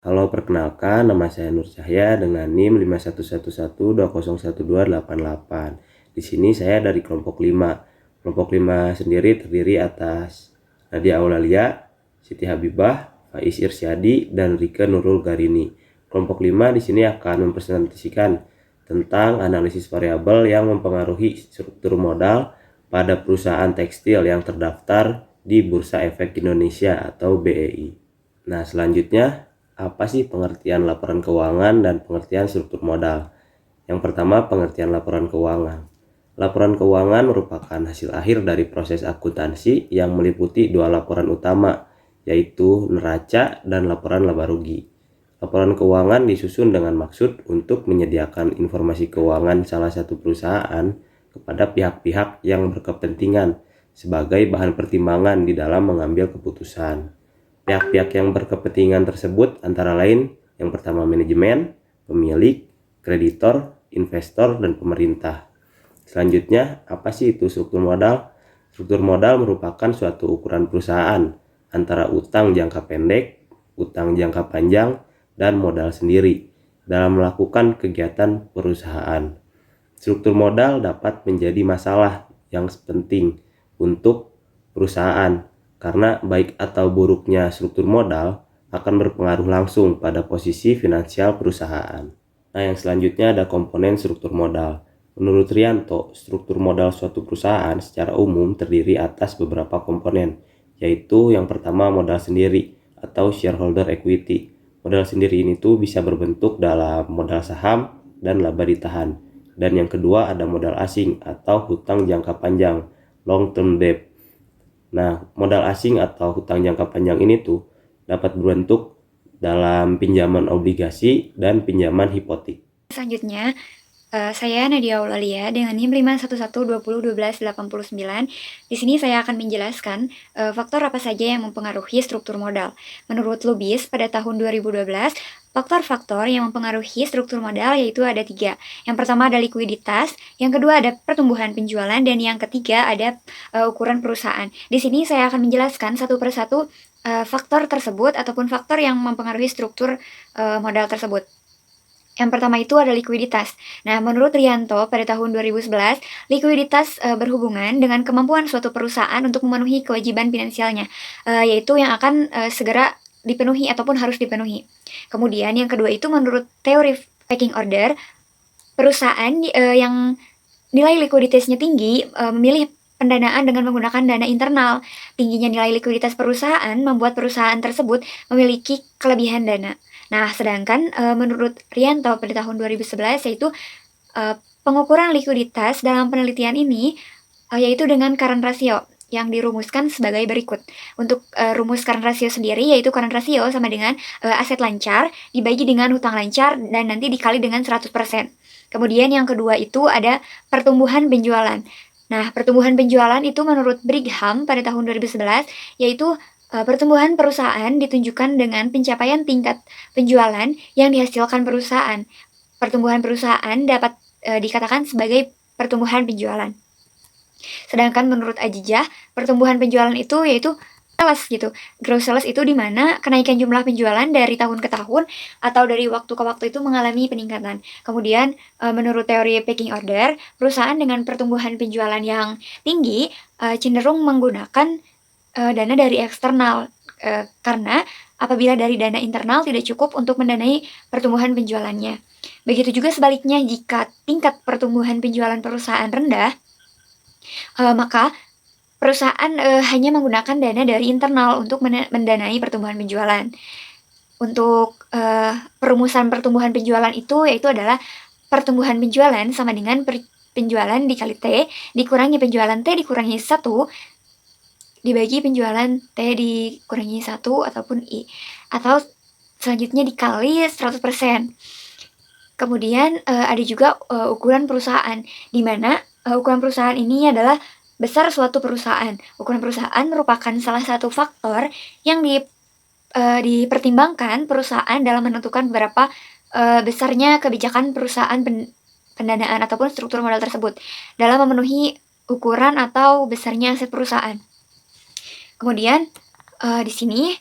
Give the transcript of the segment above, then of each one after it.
Halo, perkenalkan nama saya Nur Cahya dengan NIM 5111201288. Di sini saya dari kelompok 5. Kelompok 5 sendiri terdiri atas Nadia Aulalia, Siti Habibah, Faiz Irsyadi, dan Rike Nurul Garini. Kelompok 5 di sini akan mempresentasikan tentang analisis variabel yang mempengaruhi struktur modal pada perusahaan tekstil yang terdaftar di Bursa Efek Indonesia atau BEI. Nah, selanjutnya apa sih pengertian laporan keuangan dan pengertian struktur modal? Yang pertama, pengertian laporan keuangan. Laporan keuangan merupakan hasil akhir dari proses akuntansi yang meliputi dua laporan utama, yaitu neraca dan laporan laba rugi. Laporan keuangan disusun dengan maksud untuk menyediakan informasi keuangan salah satu perusahaan kepada pihak-pihak yang berkepentingan sebagai bahan pertimbangan di dalam mengambil keputusan. Pihak-pihak yang berkepentingan tersebut antara lain yang pertama manajemen, pemilik, kreditor, investor, dan pemerintah. Selanjutnya, apa sih itu struktur modal? Struktur modal merupakan suatu ukuran perusahaan antara utang jangka pendek, utang jangka panjang, dan modal sendiri dalam melakukan kegiatan perusahaan. Struktur modal dapat menjadi masalah yang penting untuk perusahaan karena baik atau buruknya struktur modal akan berpengaruh langsung pada posisi finansial perusahaan. Nah, yang selanjutnya ada komponen struktur modal. Menurut Rianto, struktur modal suatu perusahaan secara umum terdiri atas beberapa komponen, yaitu yang pertama modal sendiri atau shareholder equity. Modal sendiri ini tuh bisa berbentuk dalam modal saham dan laba ditahan. Dan yang kedua ada modal asing atau hutang jangka panjang, long term debt. Nah, modal asing atau hutang jangka panjang ini tuh dapat berbentuk dalam pinjaman obligasi dan pinjaman hipotek. Selanjutnya, saya Nadia Aulalia dengan NIM 5111201289. Di sini saya akan menjelaskan faktor apa saja yang mempengaruhi struktur modal. Menurut Lubis, pada tahun 2012, faktor-faktor yang mempengaruhi struktur modal yaitu ada 3. Yang pertama ada likuiditas, yang kedua ada pertumbuhan penjualan, dan yang ketiga ada ukuran perusahaan. Di sini saya akan menjelaskan satu persatu faktor tersebut ataupun faktor yang mempengaruhi struktur modal tersebut. Yang pertama itu ada likuiditas. Nah, menurut Rianto, pada tahun 2011, likuiditas berhubungan dengan kemampuan suatu perusahaan untuk memenuhi kewajiban finansialnya, yaitu yang akan segera dipenuhi ataupun harus dipenuhi. Kemudian yang kedua itu menurut teori pecking order, perusahaan yang nilai likuiditasnya tinggi memilih pendanaan dengan menggunakan dana internal. Tingginya nilai likuiditas perusahaan membuat perusahaan tersebut memiliki kelebihan dana. Nah, sedangkan menurut Rianto pada tahun 2011 yaitu pengukuran likuiditas dalam penelitian ini yaitu dengan current ratio yang dirumuskan sebagai berikut. Untuk rumus current ratio sendiri yaitu current ratio sama dengan aset lancar dibagi dengan hutang lancar dan nanti dikali dengan 100%. Kemudian yang kedua itu ada pertumbuhan penjualan. Nah, pertumbuhan penjualan itu menurut Brigham pada tahun 2011 yaitu pertumbuhan perusahaan ditunjukkan dengan pencapaian tingkat penjualan yang dihasilkan perusahaan. Pertumbuhan perusahaan dapat dikatakan sebagai pertumbuhan penjualan. Sedangkan menurut Ajijah, pertumbuhan penjualan itu yaitu sales gitu. Gross sales itu di mana kenaikan jumlah penjualan dari tahun ke tahun atau dari waktu ke waktu itu mengalami peningkatan. Kemudian menurut teori pecking order, perusahaan dengan pertumbuhan penjualan yang tinggi cenderung menggunakan dana dari eksternal karena apabila dari dana internal tidak cukup untuk mendanai pertumbuhan penjualannya. Begitu juga sebaliknya jika tingkat pertumbuhan penjualan perusahaan rendah, maka perusahaan hanya menggunakan dana dari internal untuk mendanai pertumbuhan penjualan. Untuk perumusan pertumbuhan penjualan itu yaitu adalah pertumbuhan penjualan sama dengan penjualan dikali T dikurangi penjualan T dikurangi 1 dibagi penjualan T dikurangi 1 ataupun I. Atau selanjutnya dikali 100%. Kemudian ada juga ukuran perusahaan, di mana ukuran perusahaan ini adalah besar suatu perusahaan. Ukuran perusahaan merupakan salah satu faktor yang dipertimbangkan perusahaan dalam menentukan berapa besarnya kebijakan perusahaan pendanaan ataupun struktur modal tersebut dalam memenuhi ukuran atau besarnya aset perusahaan. Kemudian di sini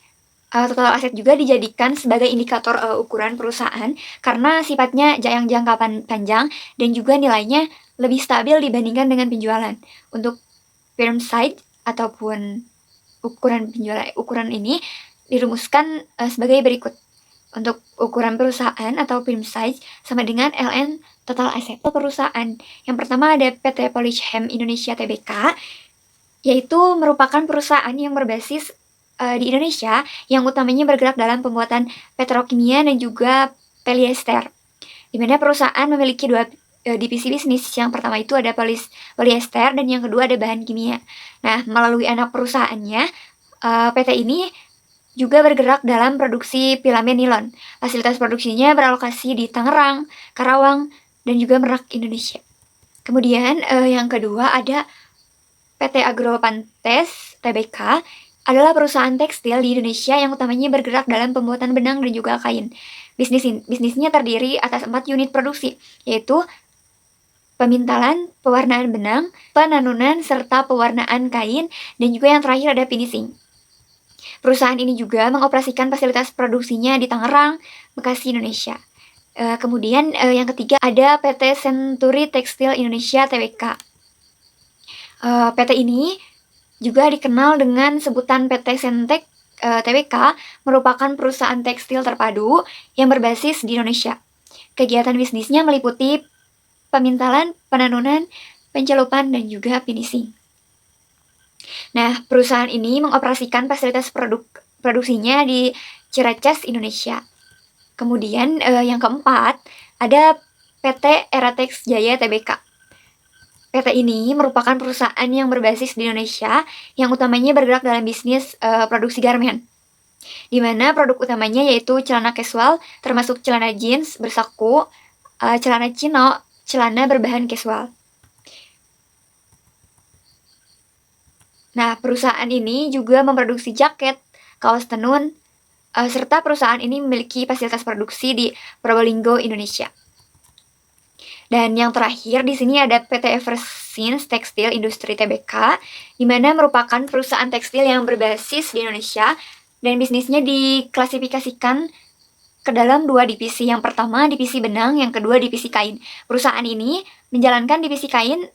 Total aset juga dijadikan sebagai indikator ukuran perusahaan karena sifatnya yang jangka panjang dan juga nilainya lebih stabil dibandingkan dengan penjualan. Untuk firm size ataupun ukuran ini dirumuskan sebagai berikut. Untuk ukuran perusahaan atau firm size sama dengan LN total asset perusahaan. Yang pertama ada PT Polychem Indonesia Tbk, yaitu merupakan perusahaan yang berbasis di Indonesia yang utamanya bergerak dalam pembuatan petrokimia dan juga polyester. Di mana perusahaan memiliki dua divisi bisnis. Yang pertama itu ada polyester dan yang kedua ada bahan kimia. Nah, melalui anak perusahaannya, PT ini juga bergerak dalam produksi filamen nilon. Fasilitas produksinya beralokasi di Tangerang, Karawang, dan juga Merak, Indonesia. Kemudian yang kedua ada PT Agropantes Tbk, adalah perusahaan tekstil di Indonesia yang utamanya bergerak dalam pembuatan benang dan juga kain. Bisnisnya terdiri atas 4 unit produksi, yaitu pemintalan, pewarnaan benang, penanunan, serta pewarnaan kain, dan juga yang terakhir ada finishing. Perusahaan ini juga mengoperasikan fasilitas produksinya di Tangerang, Bekasi, Indonesia. Kemudian yang ketiga ada PT Century Textile Indonesia Tbk. PT ini juga dikenal dengan sebutan PT Sentek Tbk, merupakan perusahaan tekstil terpadu yang berbasis di Indonesia. Kegiatan bisnisnya meliputi pemintalan, penanunan, pencelupan, dan juga finishing. Nah, perusahaan ini mengoperasikan fasilitas produksinya di Ciracas, Indonesia. Kemudian yang keempat, ada PT Eratex Jaya Tbk. PT ini merupakan perusahaan yang berbasis di Indonesia yang utamanya bergerak dalam bisnis produksi garmen, di mana produk utamanya yaitu celana casual, termasuk celana jeans bersaku, celana chino, celana berbahan casual. Nah, perusahaan ini juga memproduksi jaket, kaos tenun, serta perusahaan ini memiliki fasilitas produksi di Probolinggo, Indonesia. Dan yang terakhir di sini ada PT Eversins Tekstil Industri Tbk, di mana merupakan perusahaan tekstil yang berbasis di Indonesia dan bisnisnya diklasifikasikan ke dalam 2 divisi. Yang pertama divisi benang, yang kedua divisi kain. Perusahaan ini menjalankan divisi kain,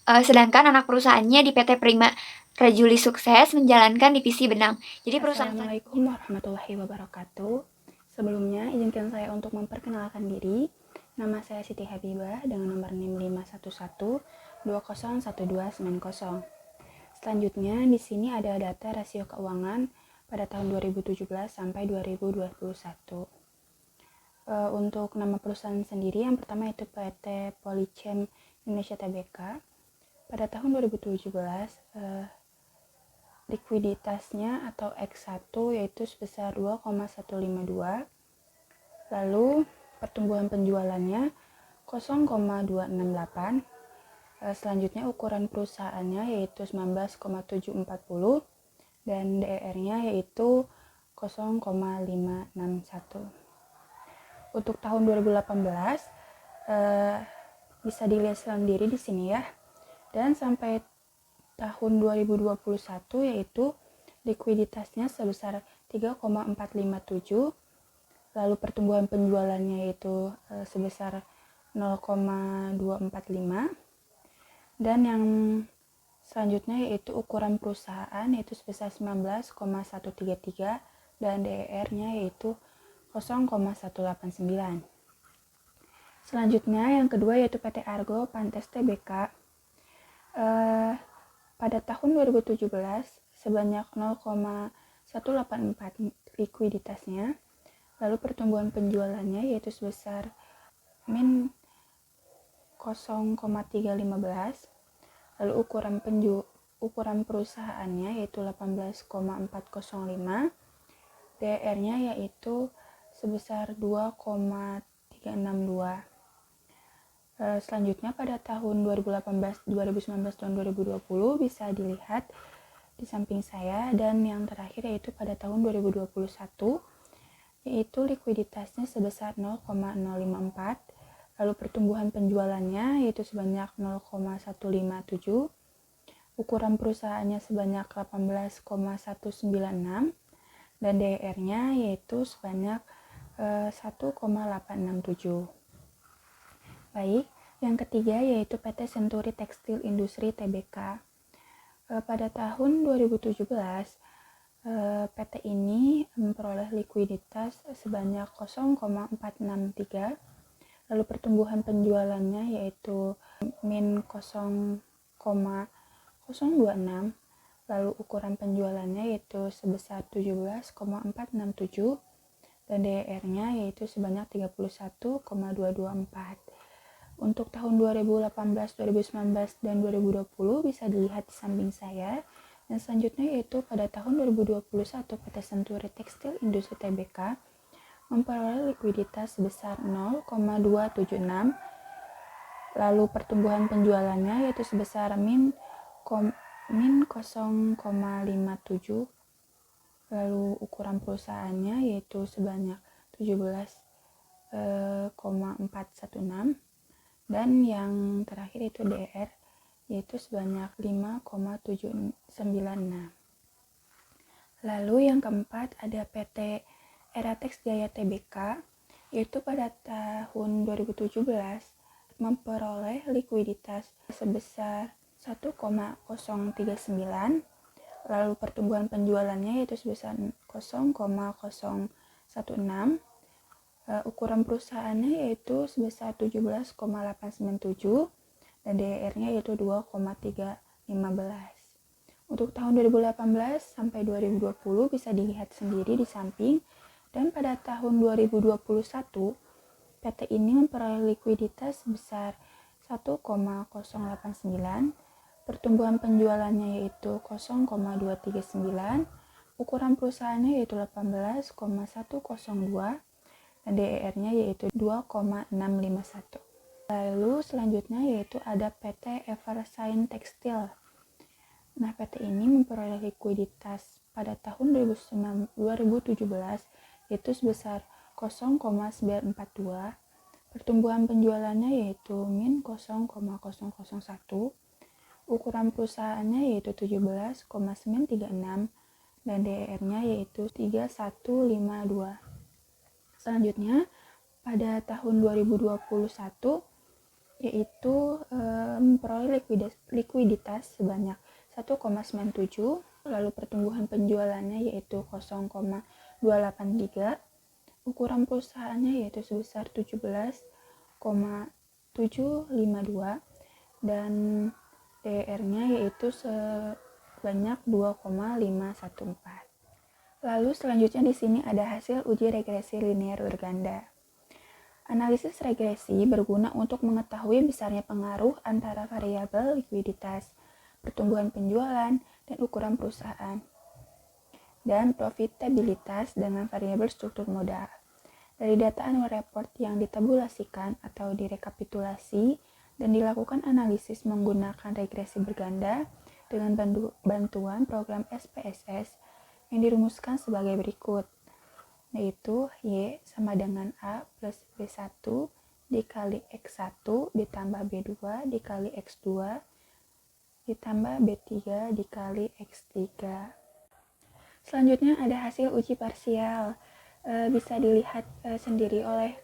sedangkan anak perusahaannya di PT Prima Rajuli Sukses menjalankan divisi benang. Jadi perusahaan. Assalamualaikum warahmatullahi wabarakatuh. Sebelumnya izinkan saya untuk memperkenalkan diri. Nama saya Siti Habibah dengan nomor NIM 511201290. Selanjutnya di sini ada data rasio keuangan pada tahun 2017 sampai 2021. Untuk nama perusahaan sendiri, yang pertama itu PT Polychem Indonesia Tbk. Pada tahun 2017 likuiditasnya atau X1 yaitu sebesar 2,152. Lalu pertumbuhan penjualannya 0,268. Selanjutnya ukuran perusahaannya yaitu 19,740 dan DER-nya yaitu 0,561. Untuk tahun 2018 bisa dilihat sendiri di sini ya. Dan sampai tahun 2021 yaitu likuiditasnya sebesar 3,457. Lalu pertumbuhan penjualannya yaitu sebesar 0,245. Dan yang selanjutnya yaitu ukuran perusahaan yaitu sebesar 19,133 dan DER-nya yaitu 0,189. Selanjutnya yang kedua yaitu PT Argo Pantes Tbk. Pada tahun 2017 sebanyak 0,184 likuiditasnya. Lalu pertumbuhan penjualannya yaitu sebesar min 0,315. Lalu ukuran perusahaannya yaitu 18,405. DR-nya yaitu sebesar 2,362. Selanjutnya pada tahun 2018, 2019 dan 2020 bisa dilihat di samping saya, dan yang terakhir yaitu pada tahun 2021 yaitu likuiditasnya sebesar 0,054, lalu pertumbuhan penjualannya yaitu sebanyak 0,157, ukuran perusahaannya sebanyak 18,196, dan DER-nya yaitu sebanyak 1,867. Baik, yang ketiga yaitu PT Senturi Tekstil Industri Tbk. Pada tahun 2017, PT ini memperoleh likuiditas sebanyak 0,463, lalu pertumbuhan penjualannya yaitu min 0,026, lalu ukuran penjualannya yaitu sebesar 17,467, dan DER-nya yaitu sebanyak 31,224. Untuk tahun 2018, 2019, dan 2020 bisa dilihat di samping saya. Dan selanjutnya yaitu pada tahun 2021 PT Senturi Tekstil Industri Tbk memperoleh likuiditas sebesar 0,276, lalu pertumbuhan penjualannya yaitu sebesar min 0,57, lalu ukuran perusahaannya yaitu sebanyak 17,416, dan yang terakhir itu DR yaitu sebanyak 5,796. Lalu yang keempat ada PT Eratex Jaya Tbk, yaitu pada tahun 2017 memperoleh likuiditas sebesar 1,039, lalu pertumbuhan penjualannya yaitu sebesar 0,016, ukuran perusahaannya yaitu sebesar 17,897, dan DER-nya yaitu 2,315. Untuk tahun 2018 sampai 2020 bisa dilihat sendiri di samping. Dan pada tahun 2021 PT ini memperoleh likuiditas sebesar 1,089, pertumbuhan penjualannya yaitu 0,239, ukuran perusahaannya yaitu 18,102, dan DER-nya yaitu 2,651. Lalu selanjutnya yaitu ada PT Evershine Tekstil. Nah, PT ini memperoleh likuiditas pada tahun 2017 yaitu sebesar 0,942, pertumbuhan penjualannya yaitu min 0,001, ukuran perusahaannya yaitu 17,936, dan DER-nya yaitu 3152. Selanjutnya pada tahun 2021 yaitu memperoleh likuiditas sebanyak 1,97, lalu pertumbuhan penjualannya yaitu 0,283, ukuran perusahaannya yaitu sebesar 17,752, dan DER-nya yaitu sebanyak 2,514. Lalu selanjutnya di sini ada hasil uji regresi linear berganda. Analisis regresi berguna untuk mengetahui besarnya pengaruh antara variabel likuiditas, pertumbuhan penjualan, dan ukuran perusahaan, dan profitabilitas dengan variabel struktur modal. Dari data annual report yang ditabulasikan atau direkapitulasi dan dilakukan analisis menggunakan regresi berganda dengan bantuan program SPSS yang dirumuskan sebagai berikut, yaitu Y sama dengan A plus B1 dikali X1 ditambah B2 dikali X2 ditambah B3 dikali X3. Selanjutnya ada hasil uji parsial. Bisa dilihat sendiri oleh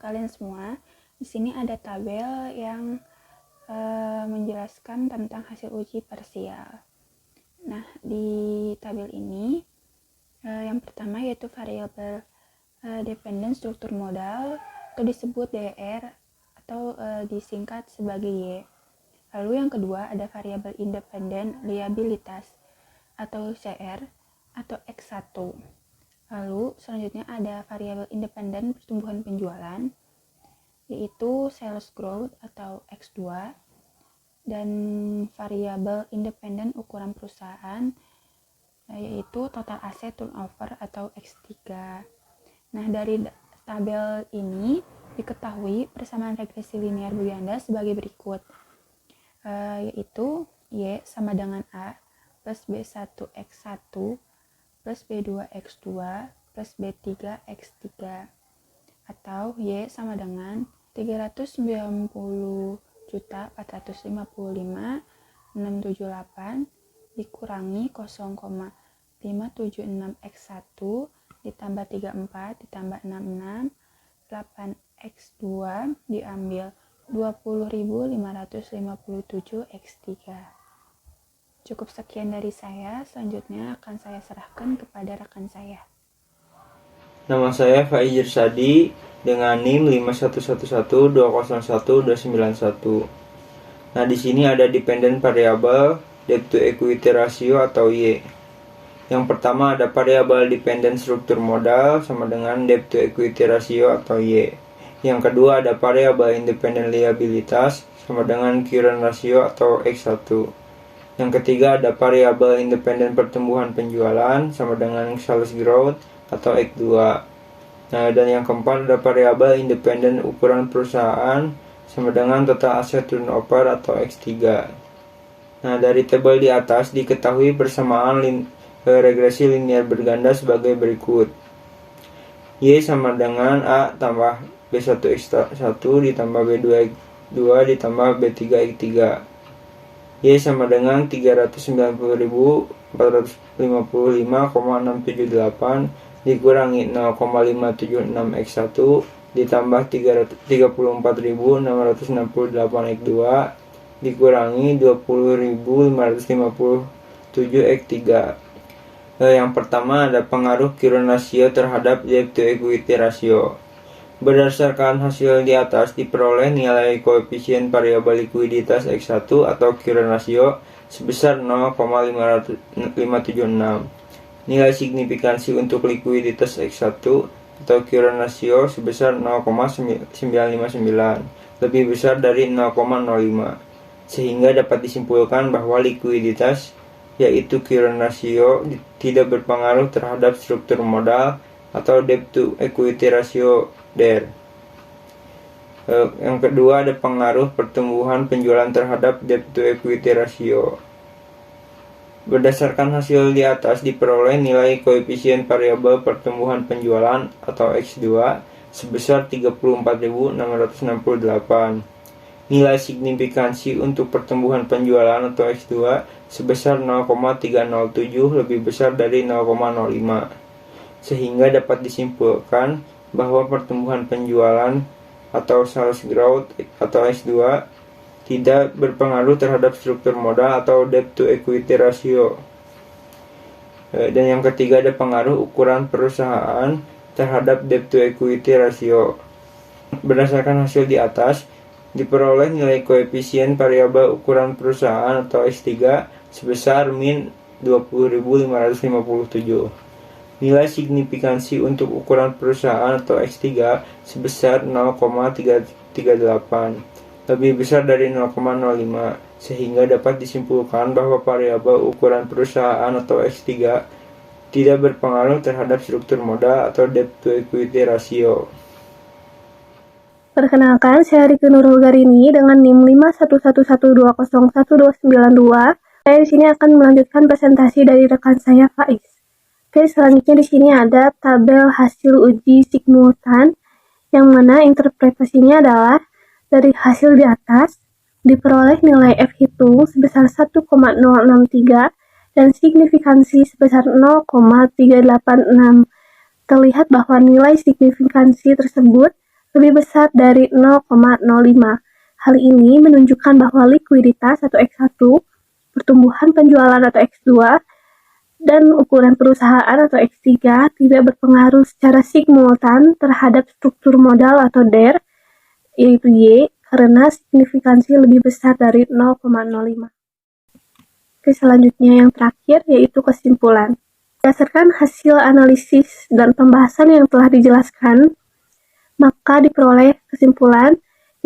kalian semua. Di sini ada tabel yang menjelaskan tentang hasil uji parsial. Nah, di tabel ini yang pertama yaitu variabel dependent struktur modal atau disebut DR atau disingkat sebagai Y. Lalu yang kedua ada variabel independent liabilitas atau CR atau X1. Lalu selanjutnya ada variabel independent pertumbuhan penjualan yaitu sales growth atau X2, dan variabel independent ukuran perusahaan yaitu total asset turnover atau X3. Nah, dari tabel ini diketahui persamaan regresi linear berganda sebagai berikut, yaitu Y sama dengan A plus B1X1 plus B2X2 plus B3X3, atau Y sama dengan 390.455.678 dikurangi 0,0 576x1 ditambah 34 ditambah 66 8x2 diambil 20.557x3. Cukup sekian dari saya, selanjutnya akan saya serahkan kepada rekan saya. Nama saya Faiz Irsadi dengan NIM 5111201.291. Nah, di sini ada dependent variable debt to equity ratio atau Y. Yang pertama ada variabel dependent struktur modal sama dengan debt to equity ratio atau Y. Yang kedua ada variabel independent liabilitas sama dengan current ratio atau X1. Yang ketiga ada variabel independent pertumbuhan penjualan sama dengan sales growth atau X2. Nah, dan yang keempat ada variabel independent ukuran perusahaan sama dengan total asset turnover atau X3. Nah, dari tabel di atas diketahui persamaan regresi linear berganda sebagai berikut. Y sama dengan A tambah B1X1 ditambah B2X2 ditambah B3X3. Y sama dengan 390.455,678 dikurangi 0,576x1 ditambah 34.668x2 dikurangi 20.557x3. Yang pertama ada pengaruh current ratio terhadap debt to equity ratio. Berdasarkan hasil di atas diperoleh nilai koefisien variabel likuiditas X1 atau current ratio sebesar 0,576. Nilai signifikansi untuk likuiditas X1 atau current ratio sebesar 0,959, lebih besar dari 0,05, sehingga dapat disimpulkan bahwa likuiditas, yaitu current ratio, tidak berpengaruh terhadap struktur modal atau debt to equity ratio DER. Yang kedua ada pengaruh pertumbuhan penjualan terhadap debt to equity ratio. Berdasarkan hasil di atas diperoleh nilai koefisien variabel pertumbuhan penjualan atau X2 sebesar 34.668. Nilai signifikansi untuk pertumbuhan penjualan atau X2 sebesar 0,307 lebih besar dari 0,05, sehingga dapat disimpulkan bahwa pertumbuhan penjualan atau sales growth atau X2 tidak berpengaruh terhadap struktur modal atau debt to equity ratio. Dan yang ketiga ada pengaruh ukuran perusahaan terhadap debt to equity ratio. Berdasarkan hasil di atas diperoleh nilai koefisien variabel ukuran perusahaan atau X3 sebesar min 20.557. Nilai signifikansi untuk ukuran perusahaan atau X3 sebesar 0,338, lebih besar dari 0,05, sehingga dapat disimpulkan bahwa variabel ukuran perusahaan atau X3 tidak berpengaruh terhadap struktur modal atau debt to equity ratio. Perkenalkan, saya Rike Nurul Garini dengan NIM 511201292. Saya di sini akan melanjutkan presentasi dari rekan saya Faiz. Oke, selanjutnya di sini ada tabel hasil uji simultan, yang mana interpretasinya adalah dari hasil di atas diperoleh nilai F hitung sebesar 1,063 dan signifikansi sebesar 0,386. Terlihat bahwa nilai signifikansi tersebut lebih besar dari 0,05. Hal ini menunjukkan bahwa likuiditas atau X1, pertumbuhan penjualan atau X2, dan ukuran perusahaan atau X3 tidak berpengaruh secara simultan terhadap struktur modal atau DER, yaitu Y, karena signifikansi lebih besar dari 0,05. Oke, selanjutnya yang terakhir yaitu kesimpulan. Berdasarkan hasil analisis dan pembahasan yang telah dijelaskan, maka diperoleh kesimpulan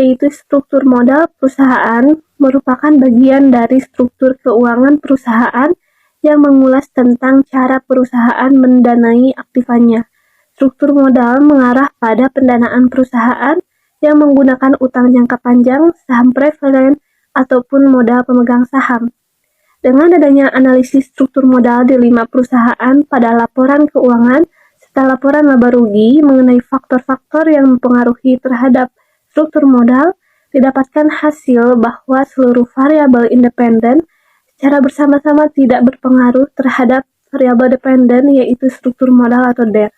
yaitu struktur modal perusahaan merupakan bagian dari struktur keuangan perusahaan yang mengulas tentang cara perusahaan mendanai aktifannya. Struktur modal mengarah pada pendanaan perusahaan yang menggunakan utang jangka panjang, saham preferen, ataupun modal pemegang saham. Dengan adanya analisis struktur modal di 5 perusahaan pada laporan keuangan serta laporan laba rugi mengenai faktor-faktor yang mempengaruhi terhadap struktur modal, didapatkan hasil bahwa seluruh variabel independen secara bersama-sama tidak berpengaruh terhadap variabel dependen, yaitu struktur modal atau DER.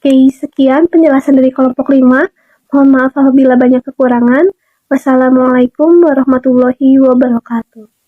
Oke, sekian penjelasan dari kelompok 5. Mohon maaf apabila banyak kekurangan. Wassalamualaikum warahmatullahi wabarakatuh.